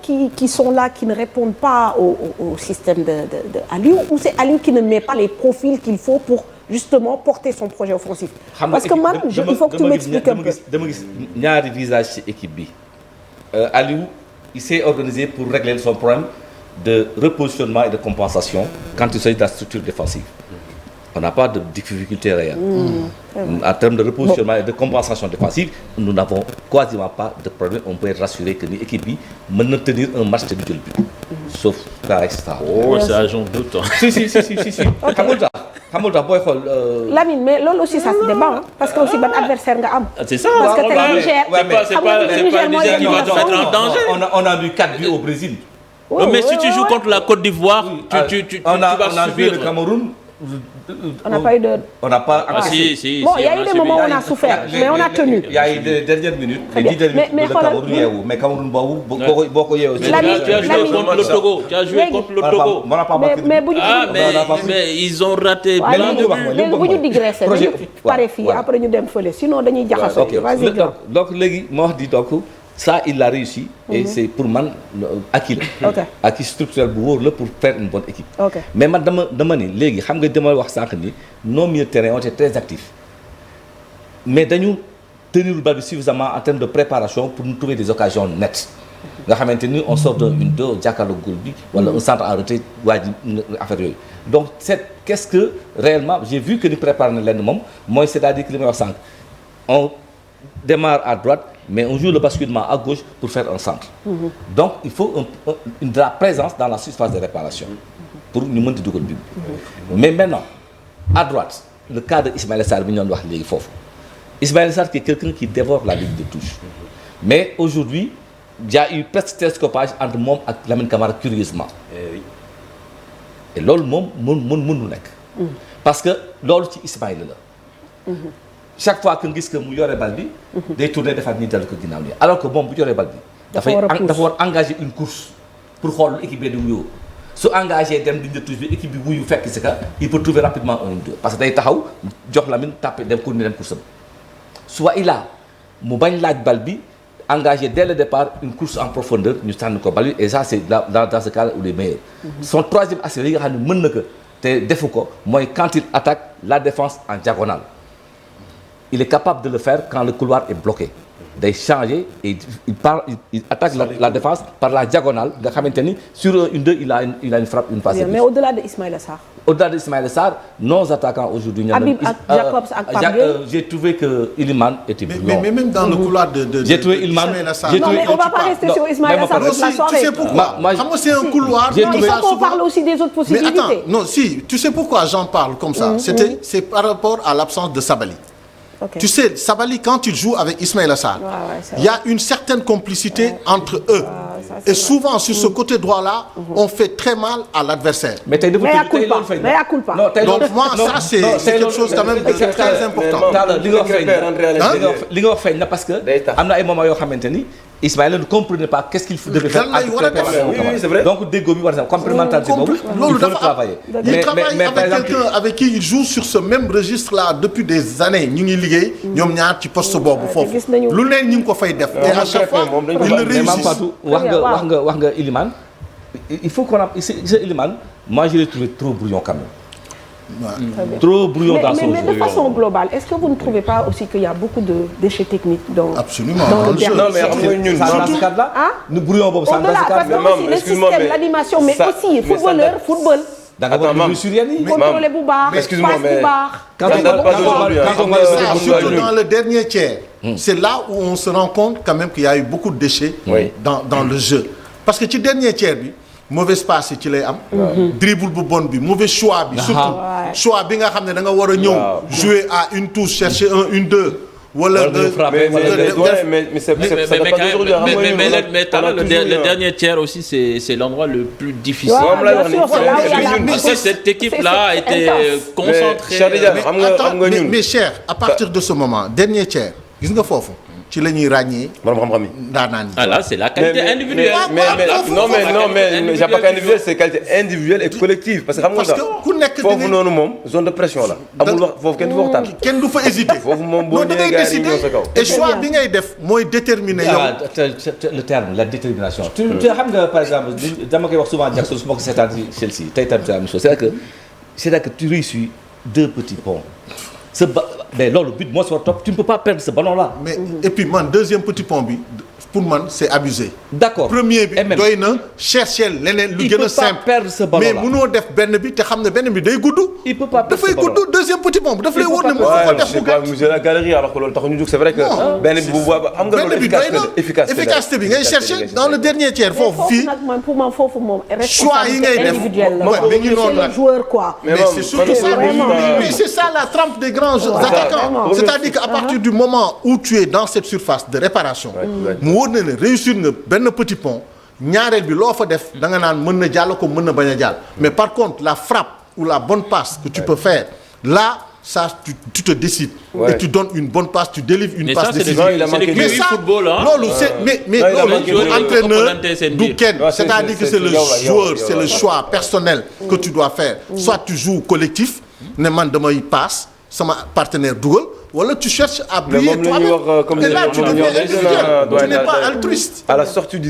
qui sont là, qui ne répondent pas au système de Aliou, ou c'est Aliou qui ne met pas les profils qu'il faut pour justement porter son projet offensif? Parce que man, il faut que tu m'expliques un peu. dama gis ñaari visage ci équipe bi Aliou il s'est organisé pour régler son problème de repositionnement et de compensation quand il s'agit de la structure défensive. On n'a pas de difficulté réelle. En termes de repositionnement et de compensation défensive, nous n'avons quasiment pas de problème. On peut être rassuré que l'équipe peut tenir un match de but. Sauf cas extra. Oh, ça j'en doute. Si. Lamine, mais là aussi ça se débat, hein, parce que aussi bon adversaire nga am. C'est ça. Parce que le Niger, c'est pas le Niger qui va te mettre en danger. On a vu 4 buts au Brésil. Oui, mais si tu joues contre la Côte d'Ivoire, tu vas subir. Le Cameroun. On n'a pas eu de... On n'a pas... Ah, si. Bon, il y a eu des moments où on a souffert, mais on a tenu. Il y a eu des dernières minutes. Les 10 dernières minutes de Cameroun, mais Cameroun, beaucoup y a aussi. Tu as joué contre le Togo. Tu as joué contre le Togo. Mais ils ont raté plein de buts. Bu ñu digressé dañu pare fii après ñu dem fële sinon dañuy jaxasoo. Vas-y. Donc léegi ma wax di donc ça il l'a réussi et c'est pour man acquis la acquis structurel bu wóor la pour faire une bonne équipe. Mais man dama ni léegi xam nga dama wax sànq ni nos milieux de terrain ont été très actifs mais dañu tenir le bal bi suffisamment en termes de préparation pour nous trouver des occasions nettes nga xamante ni on sort d'une 1-2 jàkkaarloo góol bi wala un centre en retrait waa ji affaire yooyu donc qu'est-ce que réellement j'ai vu que ni préparé na leen moom mooy c'est-à-dire que li may wax sànq on démarre à droite mais on joue le basculement à gauche pour faire un centre. Donc il faut de la présence dans la surface de réparation pour ñu mën di dugal bi. Mais maintenant à droite le cas de Ismaïla Sarr bi ñu doon wax léegi foofu Ismaïla Sarr qui est quelqu'un qui dévore la ligne de touche mais aujourd'hui il y a eu presque télescopage entre moom ak Lamine Camara curieusement. Et loolu moom mënu nekk. Parce que loolu ci Ismaïla la. Chaque fois que gis que mu yore bal bi day tourner defaat nii dellu ko ginnaaw nii alors que moom bu yoree bal bi dafa war engager une course pour xool équipe bi di wuyoo su engagé dem ligne de touche bi équipe bi wuyu fekk si ka il peut trouver rapidement un 2 parce que day taxaw jox Lamine tapé dem continuer dem course am soit il a mu bañ laaj bal bi engagé dès le départ une course en profondeur ñu sànni ko bal bi et ça c'est dans ce cas où il est meilleur. Son troisième aspect yi nga xam ne mën na ko te defu ko mooy quand il attaque la défense en diagonale. Il est capable de le faire quand le couloir est bloqué. Day changer et il attaque la défense par la diagonale nga xamante ni sur un 1-2 il a une frappe une passe. Mais au-delà de Ismaïla Sarr. Au-delà de Ismaïla Sarr, nos attaquants aujourd'hui. Habib ak Jacobs ak Pape Gueye. J'ai trouvé que Iliman était brillant. Mais même dans le couloir de j'ai trouvé Iliman. Non mais on va pas rester sur Ismaïla Sarr toute la soirée. Tu sais pourquoi? Xam nga c'est un couloir. Il faut qu'on parle aussi des autres possibilités. Mais attends, non si, tu sais pourquoi j'en parle comme ça? C'est par rapport à l'absence de Sabali. Tu sais, Sabali, quand il joue avec Ismaïla Sarr, il y a une certaine complicité entre eux. Et souvent, sur ce côté droit-là, on fait très mal à l'adversaire. Mais à culpa. Donc moi, ça, c'est quelque chose quand même de très important. Li nga wax feeñ na parce que am na ay moments yoo xamante ni Ismaïla ne comprenait pas qu'est-ce qu'il devait faire. Oui, c'est vrai. Donc déggoo bi war na complémentarité boobu il faut le travailler. Il travaille avec quelqu'un avec qui il joue sur ce même registre-là depuis des années. ñu ngi liggéey ñoom ñaar ci poste boobu foofu. lu leen ñu ngi ko fay def. Et à chaque fois il le réussit. wax nga Iliman il faut qu'on a Iliman moi je l'ai trouvé trop brouillon quand même. Trop brouillon dans son jeu. Mais de façon globale, est-ce que vous ne trouvez pas aussi qu'il y a beaucoup de déchets techniques dans Absolument. Dans le dernier. Non mais xam nga ñun dans ce cadre-là. Nous brouillon boobu ça dans ce cadre-là. Parce que aussi le système, l'animation, mais aussi footballeur, football. da nga war a sur yenn yi. Contrôler bu baax. Excuse-moi mais quand surtout dans le dernier tiers. C'est là où on se rend compte quand même qu'il y a eu beaucoup de déchets dans le jeu. Parce que ci dernier tiers bi mauvaise passe yi ci lay am. dribble bu bon bi mauvais choix bi. surtout choix bi nga xam ne da nga war a ñëw. jouer à une touche chercher un 1-2. wala le dernier tiers aussi c'est l'endroit le plus difficile. Cette équipe-là a été concentrée. Mais cher à partir de ce moment dernier tiers gis nga foofu ci la ñuy ràññee. borom xam-xam yi. ndaanaan yi. Ah là, c'est la qualité individuelle. mais j'ai pas qu'individuelle, c'est qualité individuelle et collective. parce que ku nekk foofu noonu moom zone de pression la. amul wax foofu kenn du fa waxtaan. kenn du fa hésiter. foofu moom boo ñëwee gars yi ñëw sa kaw. et choix bi ngay def mooy déterminer yow. le terme la détermination. tu xam nga par exemple dama koy wax souvent Jackson su ma ko seetaan ci Chelsea tey tam c'est la même chose c'est-à-dire que tu réussis 2 petits ponts. mais loolu but moo si war topp tu ne peux pas perdre ce ballon là. mais et puis man deuxième petit pont bi pour man c'est abusé. d'accord premier bi doy na chercher leneen lu gën a simple. il peut pas perdre ce ballon là mais mënoo def benn bi te xam ne benn bi day gudd. il peut pas perdre ce ballon dafay gudd deuxième petit pont bi daf lay wóor ne moo ko def bu gàtt. musée la galerie alors que loolu taxu ñu jóg c'est vrai que. benn bi bu boobaa xam nga loolu efficacité bi ngay chercher dans le dernier tiers foofu fii. pour man foofu moom choix yi ngay def mais ñu noonu la joueur quoi. mais c'est surtout ça mais c'est ça la trempe des grands attaquants. c'est-à-dire qu'à partir du moment où tu es dans cette surface de réparation. mu wóor na ne réussir nga benn petit pont ñaareel bi loo fa def da nga naan mën na jàll ko mën na bañ a jàll mais par contre la frappe ou la bonne passe que tu peux faire là ça tu te décides et tu donnes une bonne passe tu délivres une passe décisive mais ça loolu c'est mais loolu du entraîneur du kenn c'est-à-dire que c'est le joueur c'est le choix personnel que tu dois faire soit tu joues collectif ne man damay passe sama partenaire dugal wala tu cherches à briller toi-même et là tu deviens individuel tu n'es pas altruiste. À la sortie du